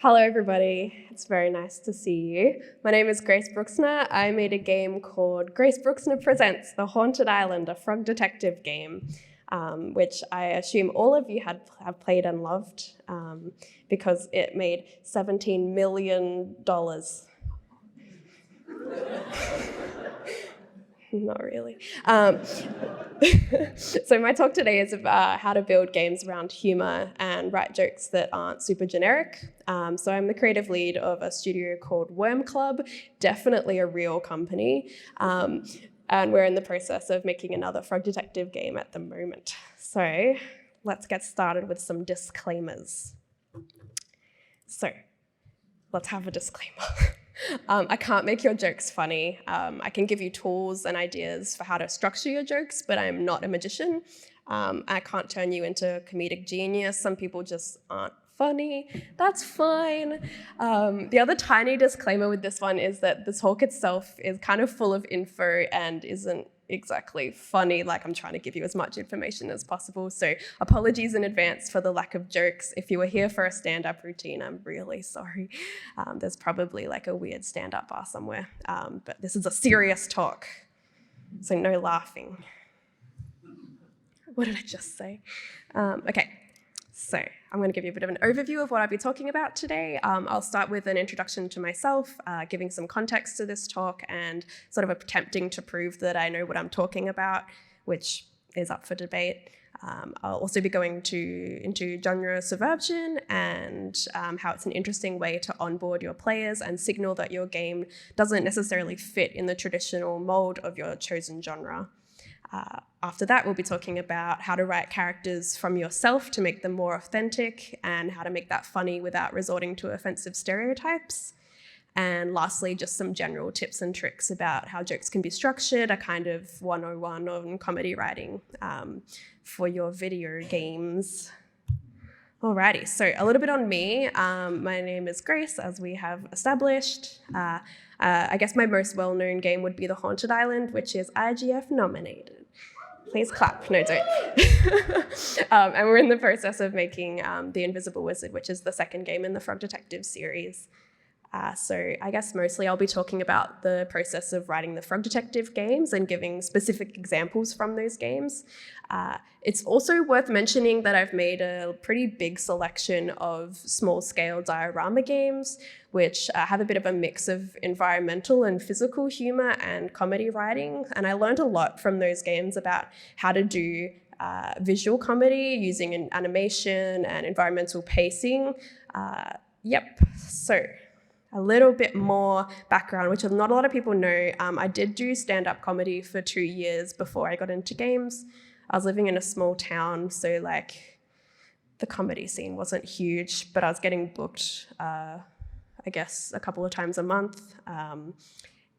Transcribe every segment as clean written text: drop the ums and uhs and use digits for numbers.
Hello, everybody. It's very nice to see you. My name is Grace Brooksner. I made a game called Grace Brooksner Presents The Haunted Island, a frog detective game, which I assume all of you have played and loved because it made $17 million. Not really. So my talk today is about how to build games around humor and write jokes that aren't super generic. So I'm the creative lead of a studio called Worm Club, definitely a real company. And we're in the process of making another frog detective game at the moment. So let's get started with some disclaimers. So let's have a disclaimer. I can't make your jokes funny. I can give you tools and ideas for how to structure your jokes, but I'm not a magician. I can't turn you into comedic genius. Some people just aren't funny. That's fine. The other tiny disclaimer with this one is that the talk itself is kind of full of info and isn't exactly funny. Like, I'm trying to give you as much information as possible. So apologies in advance for the lack of jokes. If you were here for a stand-up routine, I'm really sorry. There's probably like a weird stand-up bar somewhere. But this is a serious talk, so no laughing. What did I just say? Okay. So I'm going to give you a bit of an overview of what I'll be talking about today. I'll start with an introduction to myself, giving some context to this talk and sort of attempting to prove that I know what I'm talking about, which is up for debate. I'll also be going into genre subversion and how it's an interesting way to onboard your players and signal that your game doesn't necessarily fit in the traditional mold of your chosen genre. After that, we'll be talking about how to write characters from yourself to make them more authentic and how to make that funny without resorting to offensive stereotypes. And lastly, just some general tips and tricks about how jokes can be structured, a kind of 101 on comedy writing for your video games. Alrighty, so a little bit on me. My name is Grace, as we have established. I guess my most well-known game would be The Haunted Island, which is IGF nominated. Please clap. No, don't. And we're in the process of making The Invisible Wizard, which is the second game in the Frog Detective series. So I guess mostly I'll be talking about the process of writing the Frog Detective games and giving specific examples from those games. It's also worth mentioning that I've made a pretty big selection of small-scale diorama games, which have a bit of a mix of environmental and physical humor and comedy writing. And I learned a lot from those games about how to do visual comedy using an animation and environmental pacing. So a little bit more background, which not a lot of people know. I did do stand-up comedy for 2 years before I got into games. I was living in a small town, so like the comedy scene wasn't huge, but I was getting booked, I guess, a couple of times a month.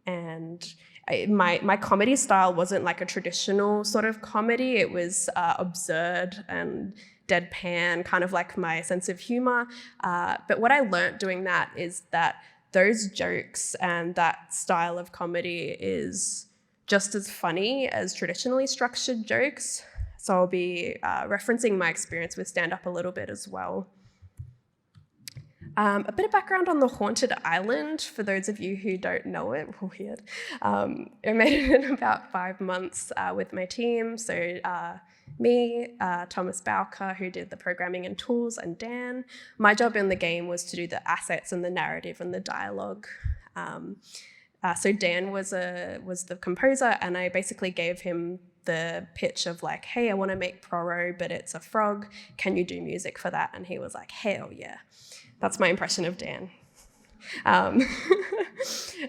My comedy style wasn't like a traditional sort of comedy. It was absurd and deadpan, kind of like my sense of humor. But what I learned doing that is that those jokes and that style of comedy is just as funny as traditionally structured jokes. So I'll be referencing my experience with stand-up a little bit as well. A bit of background on The Haunted Island, for those of you who don't know it, weird. I made it in about 5 months with my team. So me, Thomas Bowker, who did the programming and tools, and Dan. My job in the game was to do the assets and the narrative and the dialogue. So Dan was the composer, and I basically gave him the pitch of like, hey, I want to make Proro, but it's a frog. Can you do music for that? And he was like, hell yeah. That's my impression of Dan.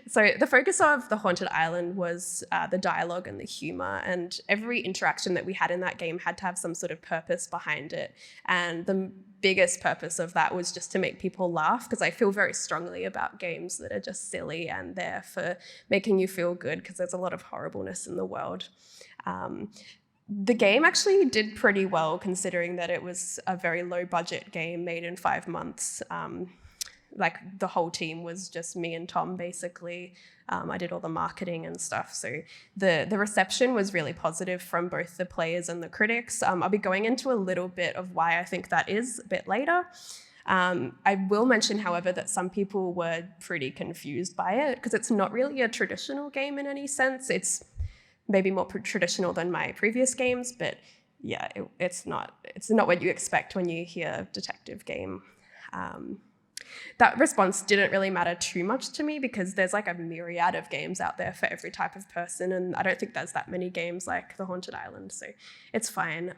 So the focus of The Haunted Island was the dialogue and the humor, and every interaction that we had in that game had to have some sort of purpose behind it. And the biggest purpose of that was just to make people laugh, because I feel very strongly about games that are just silly and there for making you feel good, because there's a lot of horribleness in the world. The game actually did pretty well, considering that it was a very low budget game made in 5 months. Like the whole team was just me and Tom, basically. I did all the marketing and stuff. So the reception was really positive from both the players and the critics. I'll be going into a little bit of why I think that is a bit later. I will mention, however, that some people were pretty confused by it because it's not really a traditional game in any sense. It's maybe more traditional than my previous games, but yeah, it's not what you expect when you hear detective game. That response didn't really matter too much to me because there's like a myriad of games out there for every type of person, and I don't think there's that many games like The Haunted Island, so it's fine.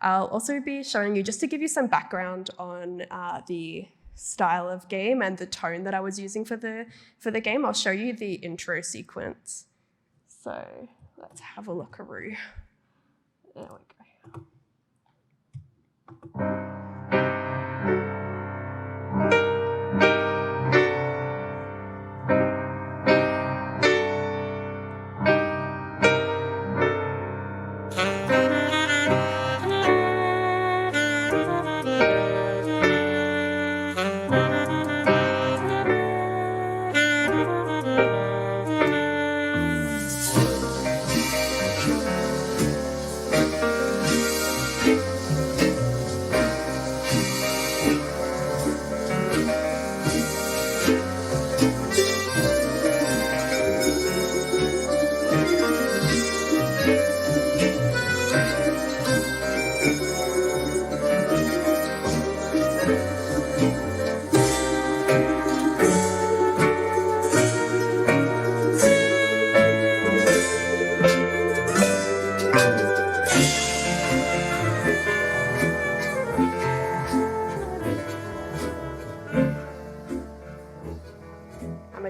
I'll also be showing you, just to give you some background on the style of game and the tone that I was using for the game, I'll show you the intro sequence. So let's have a look-a-roo. There we go.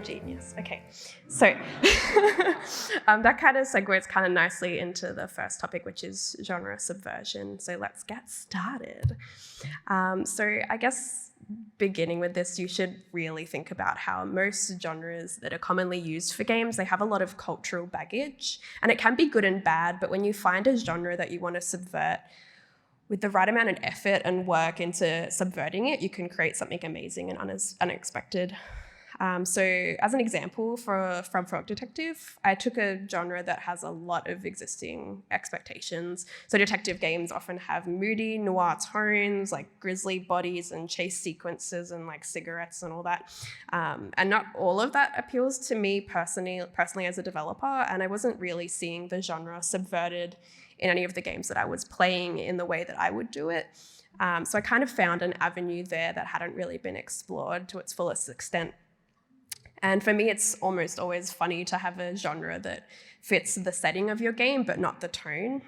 Genius. Okay, so that kind of segues kind of nicely into the first topic, which is genre subversion. So let's get started. So I guess beginning with this, you should really think about how most genres that are commonly used for games, they have a lot of cultural baggage, and it can be good and bad, but when you find a genre that you want to subvert with the right amount of effort and work into subverting it, you can create something amazing and unexpected. So as an example from Frog Detective, I took a genre that has a lot of existing expectations. So detective games often have moody noir tones, like grisly bodies and chase sequences and like cigarettes and all that. And not all of that appeals to me personally as a developer, and I wasn't really seeing the genre subverted in any of the games that I was playing in the way that I would do it. So I kind of found an avenue there that hadn't really been explored to its fullest extent. And for me, it's almost always funny to have a genre that fits the setting of your game, but not the tone.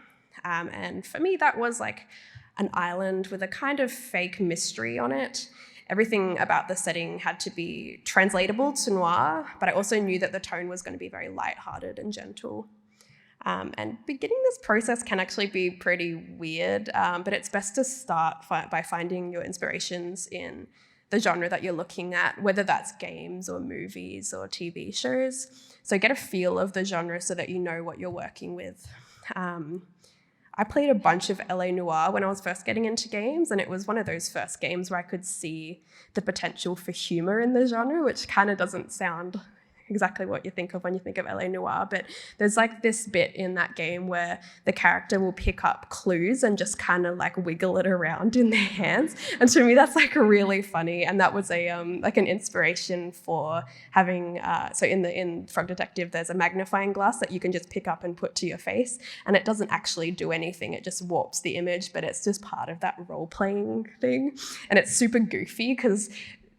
And for me, that was like an island with a kind of fake mystery on it. Everything about the setting had to be translatable to noir, but I also knew that the tone was going to be very lighthearted and gentle. And beginning this process can actually be pretty weird, but it's best to start by finding your inspirations in the genre that you're looking at, whether that's games or movies or TV shows. So get a feel of the genre so that you know what you're working with. I played a bunch of LA Noire when I was first getting into games, and it was one of those first games where I could see the potential for humor in the genre, which kind of doesn't sound exactly what you think of when you think of LA Noire, but there's like this bit in that game where the character will pick up clues and just kind of like wiggle it around in their hands, and to me that's like really funny, and that was a like an inspiration for having so in Frog Detective there's a magnifying glass that you can just pick up and put to your face, and it doesn't actually do anything, it just warps the image, but it's just part of that role-playing thing, and it's super goofy because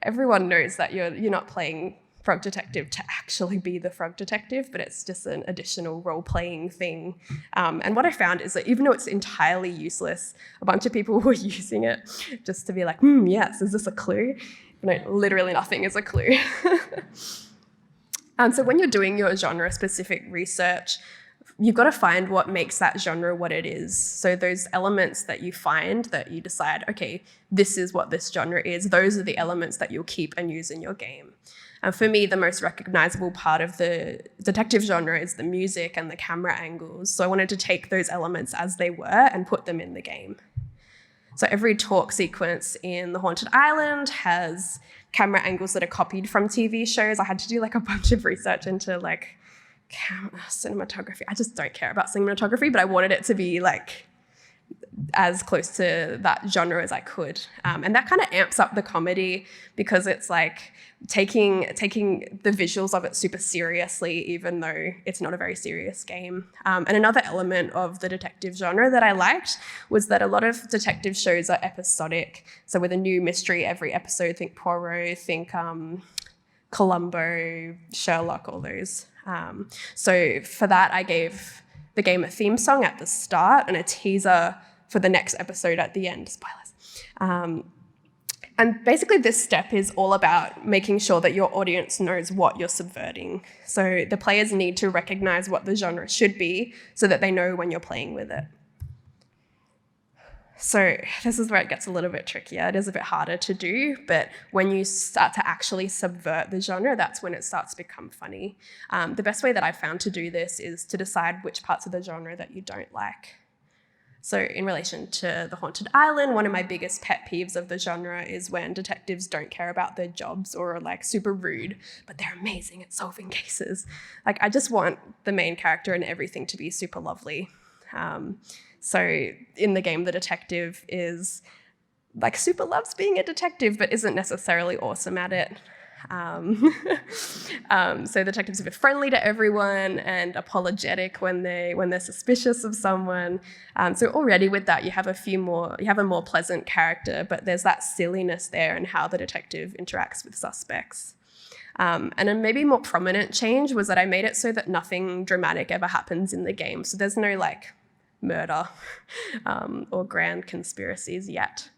everyone knows that you're not playing Frog Detective to actually be the Frog Detective, but it's just an additional role-playing thing. And what I found is that even though it's entirely useless, a bunch of people were using it just to be like, yes, is this a clue? No, literally nothing is a clue. So when you're doing your genre-specific research, you've got to find what makes that genre what it is. So those elements that you find that you decide, okay, this is what this genre is, those are the elements that you'll keep and use in your game. And for me, the most recognizable part of the detective genre is the music and the camera angles. So I wanted to take those elements as they were and put them in the game. So every talk sequence in The Haunted Island has camera angles that are copied from TV shows. I had to do like a bunch of research into like cinematography. I just don't care about cinematography, but I wanted it to be like as close to that genre as I could. And that kind of amps up the comedy because it's like taking the visuals of it super seriously, even though it's not a very serious game. And another element of the detective genre that I liked was that a lot of detective shows are episodic. So with a new mystery every episode, think Poirot, think Columbo, Sherlock, all those. So for that, I gave the game a theme song at the start and a teaser for the next episode at the end. Spoilers. And basically this step is all about making sure that your audience knows what you're subverting. So the players need to recognize what the genre should be so that they know when you're playing with it. So this is where it gets a little bit trickier. It is a bit harder to do, but when you start to actually subvert the genre, that's when it starts to become funny. The best way that I've found to do this is to decide which parts of the genre that you don't like. So in relation to The Haunted Island, one of my biggest pet peeves of the genre is when detectives don't care about their jobs or are like super rude, but they're amazing at solving cases. Like I just want the main character and everything to be super lovely. So in the game, the detective is like super loves being a detective, but isn't necessarily awesome at it. So detectives are friendly to everyone and apologetic when they're suspicious of someone. So already with that, you have a more pleasant character, but there's that silliness there in how the detective interacts with suspects. And a maybe more prominent change was that I made it so that nothing dramatic ever happens in the game. So there's no like murder or grand conspiracies yet.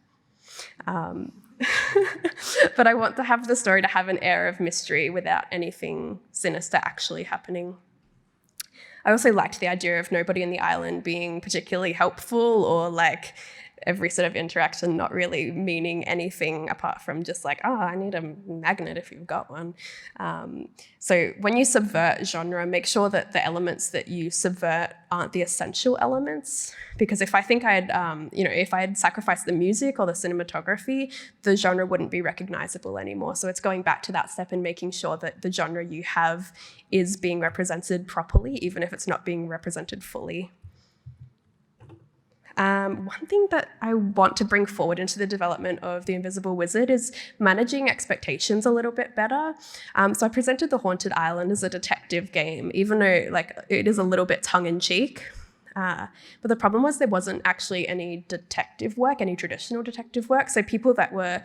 But I want to have the story to have an air of mystery without anything sinister actually happening. I also liked the idea of nobody in the island being particularly helpful or like every sort of interaction not really meaning anything apart from just like, oh, I need a magnet if you've got one. So when you subvert genre, make sure that the elements that you subvert aren't the essential elements. Because if I think if I had sacrificed the music or the cinematography, the genre wouldn't be recognizable anymore. So it's going back to that step and making sure that the genre you have is being represented properly, even if it's not being represented fully. One thing that I want to bring forward into the development of The Invisible Wizard is managing expectations a little bit better. So I presented The Haunted Island as a detective game, even though like it is a little bit tongue-in-cheek. But the problem was there wasn't actually any detective work, any traditional detective work. So people that were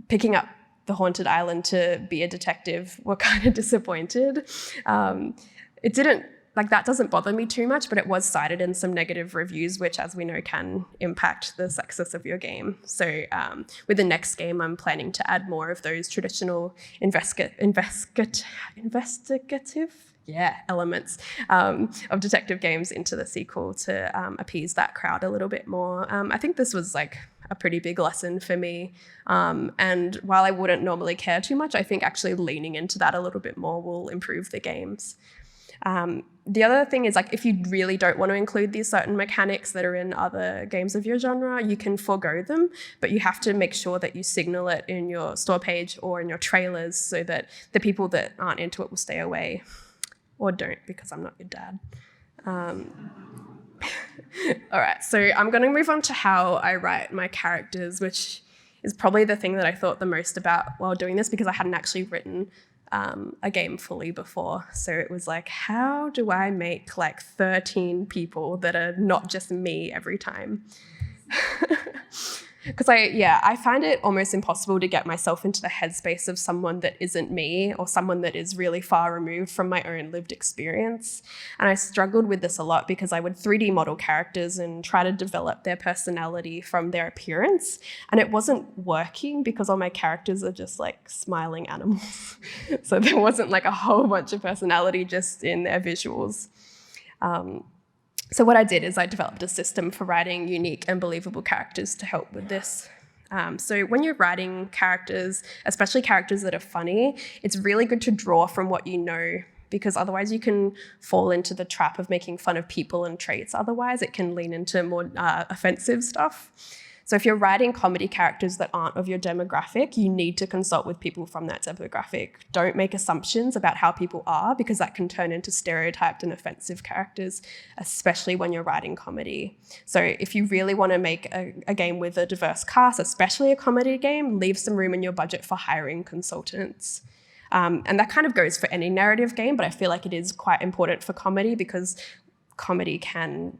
picking up The Haunted Island to be a detective were kind of disappointed. It didn't that doesn't bother me too much, but it was cited in some negative reviews, which, as we know, can impact the success of your game. So with the next game, I'm planning to add more of those traditional investigative elements of detective games into the sequel to appease that crowd a little bit more. I think this was like a pretty big lesson for me. And while I wouldn't normally care too much, I think actually leaning into that a little bit more will improve the games. The other thing is like if you really don't want to include these certain mechanics that are in other games of your genre, you can forego them, but you have to make sure that you signal it in your store page or in your trailers so that the people that aren't into it will stay away. Or don't, because I'm not your dad. All right, so I'm going to move on to how I write my characters, which is probably the thing that I thought the most about while doing this because I hadn't actually written a game fully before. So it was like, how do I make like 13 people that are not just me every time? Because I find it almost impossible to get myself into the headspace of someone that isn't me or someone that is really far removed from my own lived experience. And I struggled with this a lot because I would 3D model characters and try to develop their personality from their appearance. And it wasn't working because all my characters are just like smiling animals. So there wasn't like a whole bunch of personality just in their visuals. So what I did is I developed a system for writing unique and believable characters to help with this. So when you're writing characters, especially characters that are funny, it's really good to draw from what you know, because otherwise you can fall into the trap of making fun of people and traits. Otherwise it can lean into more offensive stuff. So if you're writing comedy characters that aren't of your demographic, you need to consult with people from that demographic. Don't make assumptions about how people are, because that can turn into stereotyped and offensive characters, especially when you're writing comedy. So if you really want to make a game with a diverse cast, especially a comedy game, leave some room in your budget for hiring consultants. And that kind of goes for any narrative game, but I feel like it is quite important for comedy because comedy can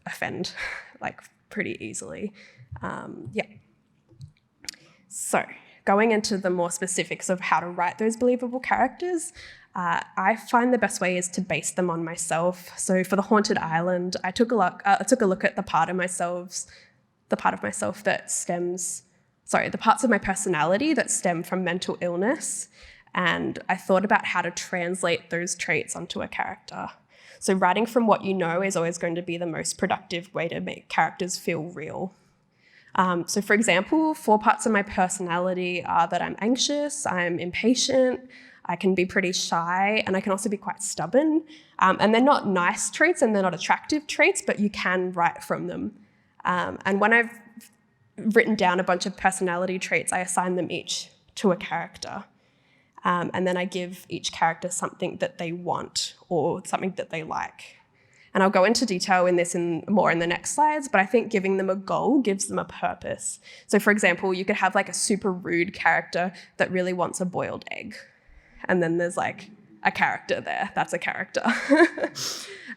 offend like pretty easily. Yeah. So going into the more specifics of how to write those believable characters, I find the best way is to base them on myself. So for the Haunted Island, I took a look at the part of myself that stems, the parts of my personality that stem from mental illness. And I thought about how to translate those traits onto a character. So writing from what you know is always going to be the most productive way to make characters feel real. So for example, 4 parts of my personality are that I'm anxious, I'm impatient, I can be pretty shy, and I can also be quite stubborn. And they're not nice traits and they're not attractive traits, but you can write from them. And when I've written down a bunch of personality traits, I assign them each to a character. And then I give each character something that they want or something that they like. And I'll go into detail in this more in the next slides, but I think giving them a goal gives them a purpose. So for example, you could have like a super rude character that really wants a boiled egg. And then there's like a character there, that's a character.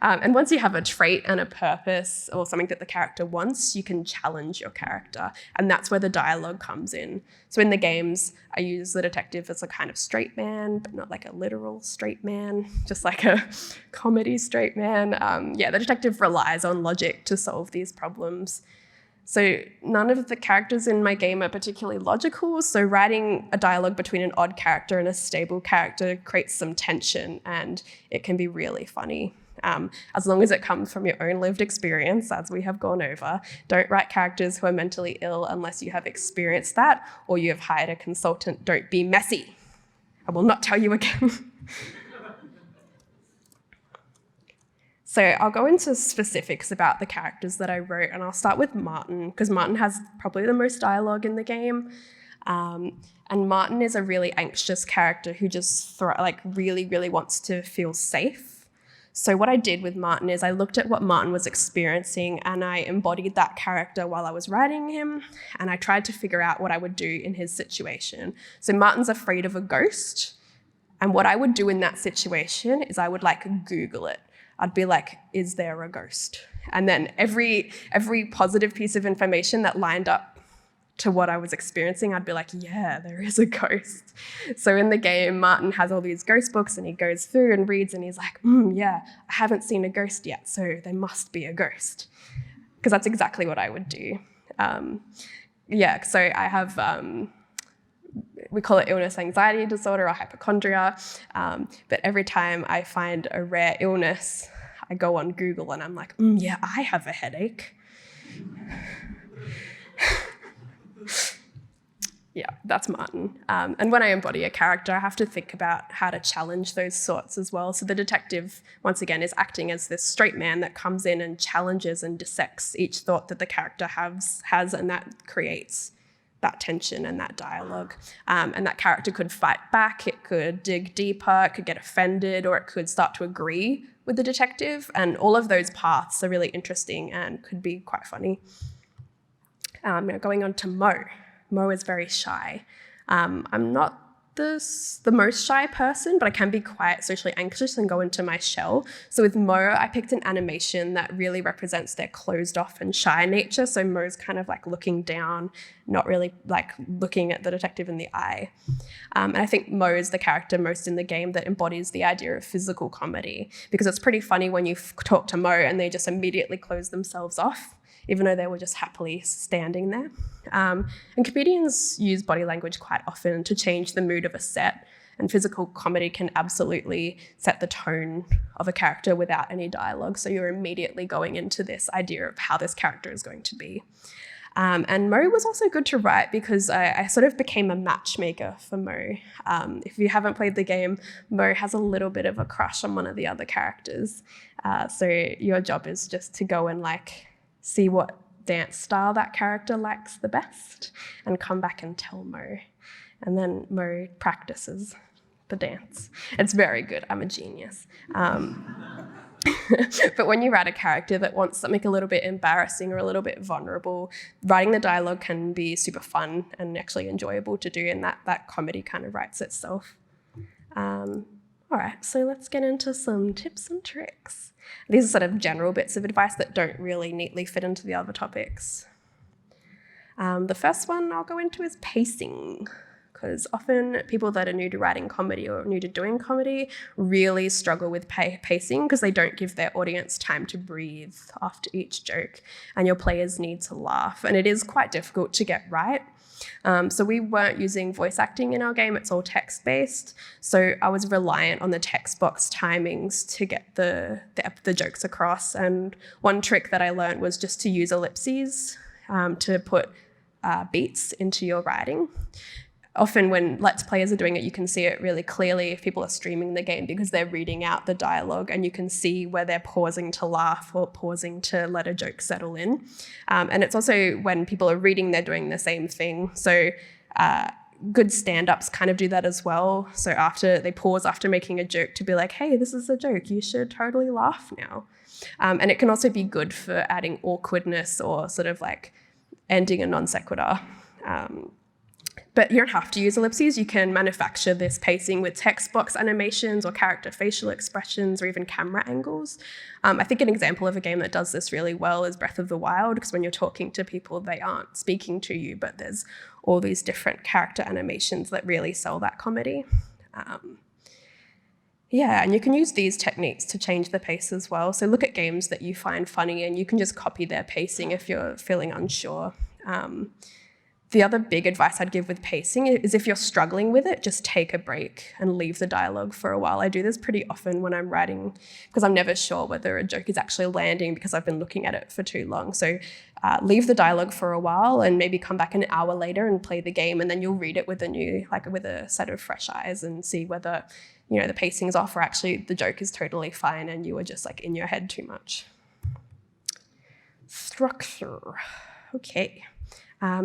And once you have a trait and a purpose or something that the character wants, you can challenge your character. And that's where the dialogue comes in. So in the games, I use the detective as a kind of straight man, but not like a literal straight man, just like a comedy straight man. The detective relies on logic to solve these problems. So none of the characters in my game are particularly logical, so writing a dialogue between an odd character and a stable character creates some tension, and it can be really funny. As long as it comes from your own lived experience, as we have gone over. Don't write characters who are mentally ill unless you have experienced that or you have hired a consultant. Don't be messy. I will not tell you again. So I'll go into specifics about the characters that I wrote, and I'll start with Martin, because Martin has probably the most dialogue in the game. And Martin is a really anxious character who just really, really wants to feel safe. So what I did with Martin is I looked at what Martin was experiencing and I embodied that character while I was writing him, and I tried to figure out what I would do in his situation. So Martin's afraid of a ghost, and what I would do in that situation is I would Google it. I'd be like, is there a ghost? And then every positive piece of information that lined up to what I was experiencing, I'd be like, yeah, there is a ghost. So in the game, Martin has all these ghost books and he goes through and reads and he's like, yeah, I haven't seen a ghost yet, so there must be a ghost. Because that's exactly what I would do. So I have, we call it illness anxiety disorder or hypochondria, but every time I find a rare illness, I go on Google and I'm like, yeah, I have a headache. Yeah, that's Martin. And when I embody a character, I have to think about how to challenge those sorts as well. So the detective, once again, is acting as this straight man that comes in and challenges and dissects each thought that the character has, and that creates that tension and that dialogue. And that character could fight back, it could dig deeper, it could get offended, or it could start to agree with the detective. And all of those paths are really interesting and could be quite funny. Now going on to Mo. Mo is very shy. I'm not the most shy person, but I can be quite socially anxious and go into my shell. So with Mo, I picked an animation that really represents their closed off and shy nature. So Mo's kind of like looking down, not really like looking at the detective in the eye. And I think Mo is the character most in the game that embodies the idea of physical comedy, because it's pretty funny when you talk to Mo and they just immediately close themselves off, even though they were just happily standing there. And comedians use body language quite often to change the mood of a set, and physical comedy can absolutely set the tone of a character without any dialogue. So you're immediately going into this idea of how this character is going to be. And Mo was also good to write because I sort of became a matchmaker for Mo. If you haven't played the game, Mo has a little bit of a crush on one of the other characters. So your job is just to go and see what dance style that character likes the best and come back and tell Mo. And then Mo practices the dance. It's very good. I'm a genius. But when you write a character that wants something a little bit embarrassing or a little bit vulnerable, writing the dialogue can be super fun and actually enjoyable to do, and that comedy kind of writes itself. All right, so let's get into some tips and tricks. These are sort of general bits of advice that don't really neatly fit into the other topics. The first one I'll go into is pacing, because often people that are new to writing comedy or new to doing comedy really struggle with pacing because they don't give their audience time to breathe after each joke, and your players need to laugh, and it is quite difficult to get right. So we weren't using voice acting in our game, it's all text-based. So I was reliant on the text box timings to get the jokes across. And one trick that I learned was just to use ellipses to put beats into your writing. Often when Let's Players are doing it, you can see it really clearly if people are streaming the game because they're reading out the dialogue and you can see where they're pausing to laugh or pausing to let a joke settle in. And it's also when people are reading, they're doing the same thing. So good stand-ups kind of do that as well. So after they pause after making a joke to be like, hey, this is a joke, you should totally laugh now. And it can also be good for adding awkwardness or sort of like ending a non sequitur. But you don't have to use ellipses. You can manufacture this pacing with text box animations or character facial expressions or even camera angles. I think an example of a game that does this really well is Breath of the Wild, because when you're talking to people, they aren't speaking to you, but there's all these different character animations that really sell that comedy. Yeah, and you can use these techniques to change the pace as well. So look at games that you find funny and you can just copy their pacing if you're feeling unsure. The other big advice I'd give with pacing is if you're struggling with it, just take a break and leave the dialogue for a while. I do this pretty often when I'm writing because I'm never sure whether a joke is actually landing because I've been looking at it for too long. So leave the dialogue for a while and maybe come back an hour later and play the game, and then you'll read it with a set of fresh eyes and see whether, you know, the pacing's off or actually the joke is totally fine and you were just like in your head too much. Structure. Okay.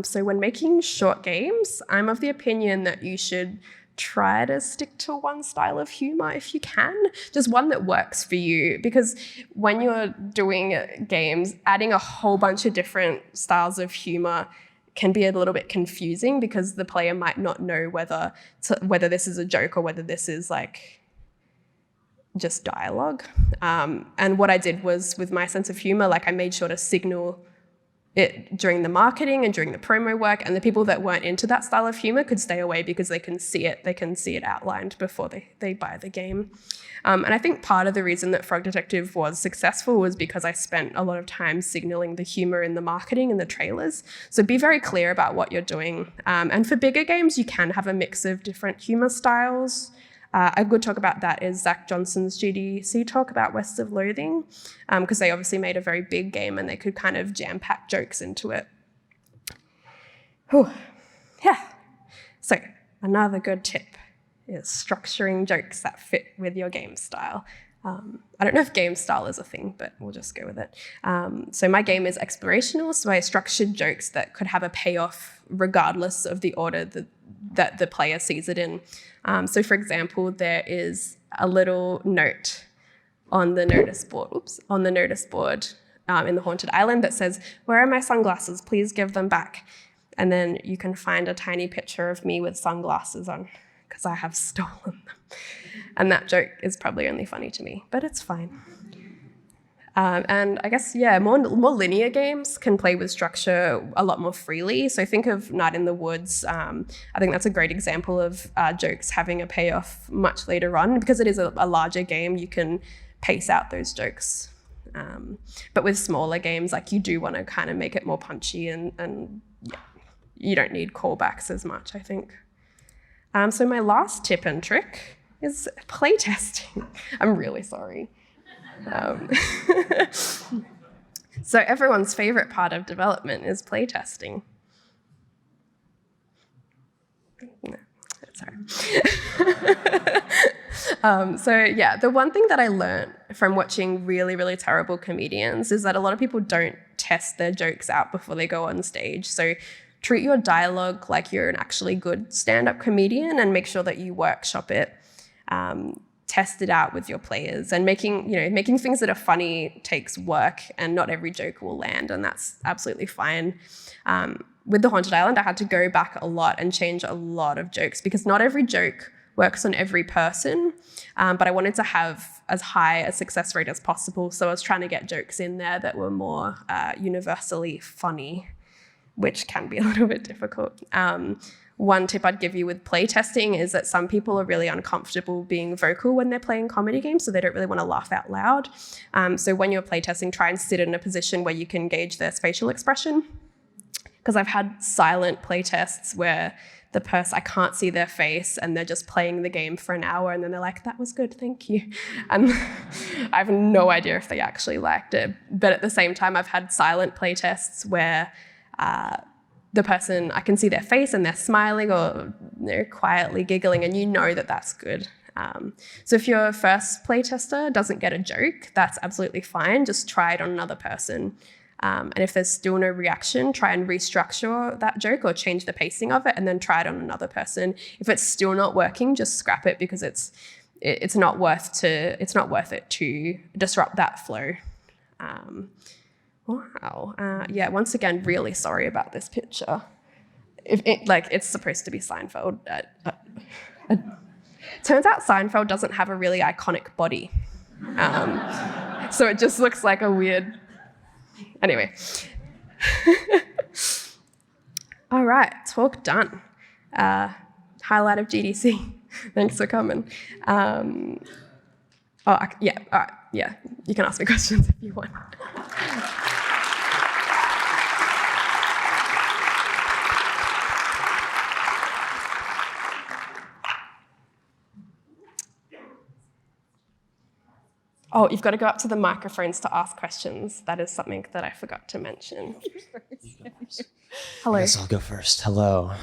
So when making short games, I'm of the opinion that you should try to stick to one style of humor if you can, just one that works for you. Because when you're doing games, adding a whole bunch of different styles of humor can be a little bit confusing because the player might not know whether this is a joke or whether this is like just dialogue. And what I did was, with my sense of humor, like I made sure to signal it during the marketing and during the promo work, and the people that weren't into that style of humor could stay away because they can see it outlined before they buy the game. And I think part of the reason that Frog Detective was successful was because I spent a lot of time signaling the humor in the marketing and the trailers. So be very clear about what you're doing. And for bigger games, you can have a mix of different humor styles. A good talk about that is Zach Johnson's GDC talk about West of Loathing, because they obviously made a very big game and they could kind of jam-pack jokes into it. Whew. Yeah. So another good tip is structuring jokes that fit with your game style. I don't know if game style is a thing, but we'll just go with it. So my game is explorational, so I structured jokes that could have a payoff regardless of the order that the player sees it in. So for example, there is a little note on the notice board, in the Haunted Island that says, "Where are my sunglasses? Please give them back." And then you can find a tiny picture of me with sunglasses on because I have stolen them. And that joke is probably only funny to me, but it's fine. And I guess, yeah, more linear games can play with structure a lot more freely. So think of Night in the Woods. I think that's a great example of jokes having a payoff much later on. Because it is a larger game, you can pace out those jokes. But with smaller games, like you do want to kind of make it more punchy and yeah, you don't need callbacks as much, I think. So my last tip and trick is playtesting. I'm really sorry. So everyone's favorite part of development is playtesting. No, sorry. So yeah, the one thing that I learned from watching really, really terrible comedians is that a lot of people don't test their jokes out before they go on stage. So treat your dialogue like you're an actually good stand-up comedian and make sure that you workshop it. Test it out with your players, and making things that are funny takes work, and not every joke will land, and that's absolutely fine. With the Haunted Island, I had to go back a lot and change a lot of jokes because not every joke works on every person, but I wanted to have as high a success rate as possible, so I was trying to get jokes in there that were more universally funny, which can be a little bit difficult. One tip I'd give you with playtesting is that some people are really uncomfortable being vocal when they're playing comedy games, so they don't really want to laugh out loud. So when you're playtesting, try and sit in a position where you can gauge their facial expression. Because I've had silent playtests where the person, I can't see their face and they're just playing the game for an hour and then they're like, that was good, thank you. And I have no idea if they actually liked it. But at the same time, I've had silent playtests where the person, I can see their face and they're smiling or they're quietly giggling, and you know that that's good. So if your first playtester doesn't get a joke, that's absolutely fine. Just try it on another person. And if there's still no reaction, try and restructure that joke or change the pacing of it and then try it on another person. If it's still not working, just scrap it because it's not worth it to disrupt that flow. Wow. Yeah, once again, really sorry about this picture. It's supposed to be Seinfeld. Turns out Seinfeld doesn't have a really iconic body. So it just looks like a weird... Anyway. All right, talk done. Highlight of GDC. Thanks for coming. All right, yeah, you can ask me questions if you want. Oh, you've got to go up to the microphones to ask questions. That is something that I forgot to mention. Hello. I guess I'll go first. Hello.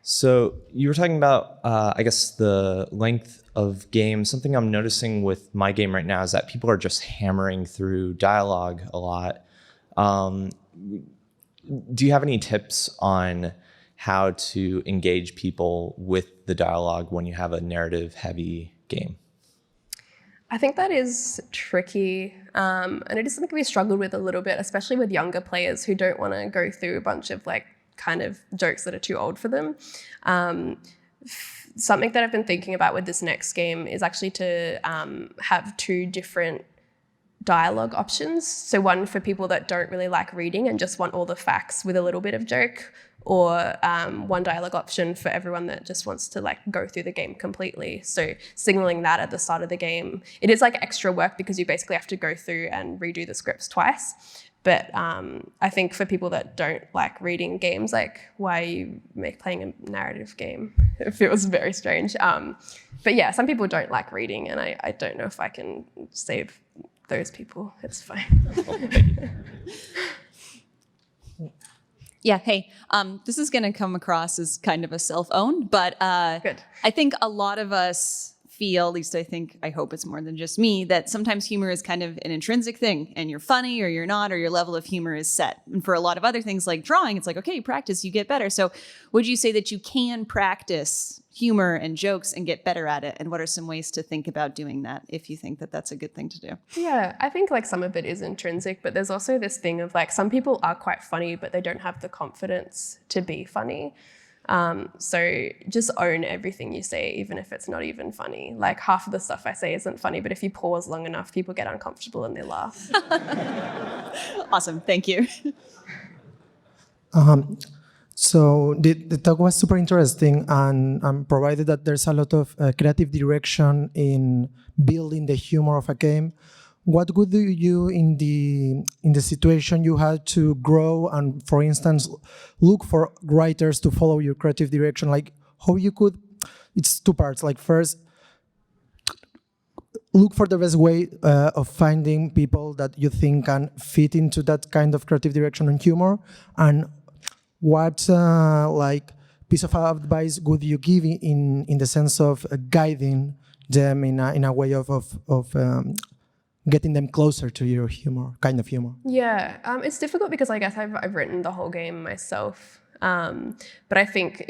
So you were talking about, I guess, the length of games. Something I'm noticing with my game right now is that people are just hammering through dialogue a lot. Do you have any tips on how to engage people with the dialogue when you have a narrative-heavy game? I think that is tricky, and it is something we struggled with a little bit, especially with younger players who don't want to go through a bunch of kind of jokes that are too old for them. Something that I've been thinking about with this next game is actually to have two different dialogue options. So one for people that don't really like reading and just want all the facts with a little bit of joke, or one dialogue option for everyone that just wants to go through the game completely. So signaling that at the start of the game, it is extra work because you basically have to go through and redo the scripts twice. But I think for people that don't like reading games, why are you playing a narrative game? It feels very strange. But yeah, some people don't like reading, and I don't know if I can save those people. It's fine. Yeah, hey, this is going to come across as kind of a self-own, but Good. I think a lot of us feel, at least I hope it's more than just me, that sometimes humor is kind of an intrinsic thing, and you're funny or you're not, or your level of humor is set. And for a lot of other things like drawing, it's okay, you practice, you get better. So would you say that you can practice humor and jokes and get better at it? And what are some ways to think about doing that if you think that that's a good thing to do? Yeah, I think some of it is intrinsic, but there's also this thing of some people are quite funny, but they don't have the confidence to be funny. So just own everything you say, even if it's not even funny. Half of the stuff I say isn't funny, but if you pause long enough, people get uncomfortable and they laugh. Awesome, thank you. So the talk was super interesting, and provided that there's a lot of creative direction in building the humor of a game, what would you in the situation you had to grow and, for instance, look for writers to follow your creative direction? How you could, it's two parts. First, look for the best way of finding people that you think can fit into that kind of creative direction and humor, and what piece of advice would you give in the sense of guiding them in a way of getting them closer to your humor, kind of humor? Yeah, it's difficult because I guess I've written the whole game myself. But I think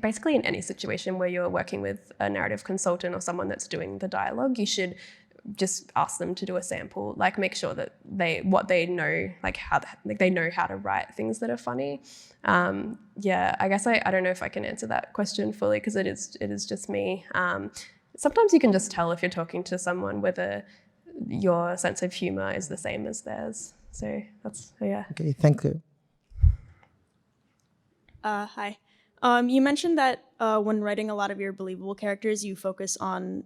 basically in any situation where you're working with a narrative consultant or someone that's doing the dialogue, you should just ask them to do a sample, like make sure that they know, like they know how to write things that are funny. Yeah, I guess I don't know if I can answer that question fully because it is just me. Sometimes you can just tell if you're talking to someone whether your sense of humor is the same as theirs. So that's, yeah. Okay, thank you. Hi. You mentioned that when writing a lot of your believable characters, you focus on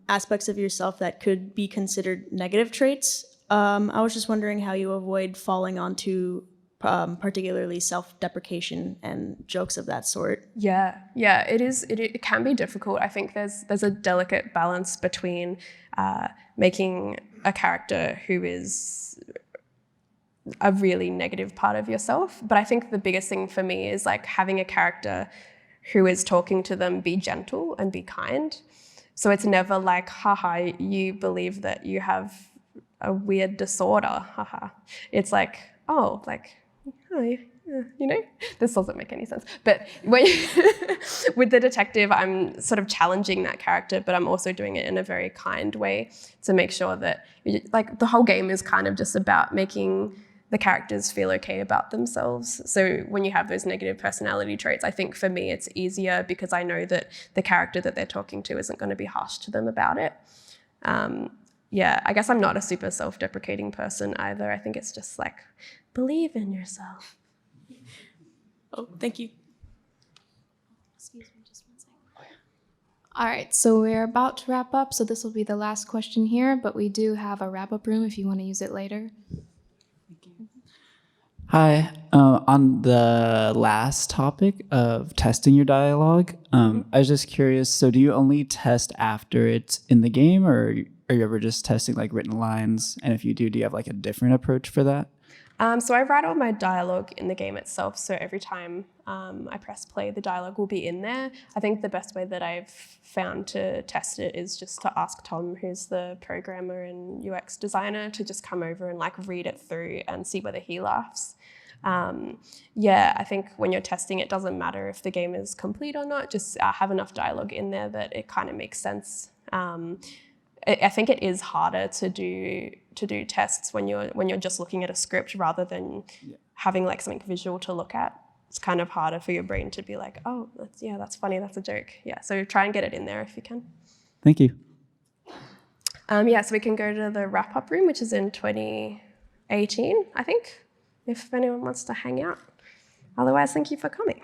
aspects of yourself that could be considered negative traits. I was just wondering how you avoid falling onto particularly self-deprecation and jokes of that sort. Yeah, it can be difficult. I think there's a delicate balance between making a character who is a really negative part of yourself. But I think the biggest thing for me is like having a character who is talking to them be gentle and be kind. So it's never like, haha, you believe that you have a weird disorder, haha. It's like, oh, you know, this doesn't make any sense. But when with the detective, I'm sort of challenging that character, but I'm also doing it in a very kind way to make sure that, like, the whole game is kind of just about making the characters feel okay about themselves. So when you have those negative personality traits, I think for me it's easier because I know that the character that they're talking to isn't going to be harsh to them about it. Yeah, I guess I'm not a super self-deprecating person either. I think it's just like, believe in yourself. Oh, thank you. Excuse me, just 1 second. All right, so we're about to wrap up, so this will be the last question here, but we do have a wrap-up room if you want to use it later. Hi. On the last topic of testing your dialogue, I was just curious, so do you only test after it's in the game, or are you ever just testing like written lines? And if you do you have like a different approach for that? So I write all my dialogue in the game itself, so every time I press play, the dialogue will be in there. I think the best way that I've found to test it is just to ask Tom, who's the programmer and UX designer, to just come over and like read it through and see whether he laughs. Yeah, I think when you're testing, it doesn't matter if the game is complete or not, just have enough dialogue in there that it kind of makes sense. I think it is harder to do tests when you're just looking at a script rather than having like something visual to look at. It's kind of harder for your brain to be like, oh, that's funny, that's a joke. Yeah, so try and get it in there if you can. Thank you. Yeah, so we can go to the wrap-up room, which is in 2018, I think, if anyone wants to hang out. Otherwise, thank you for coming.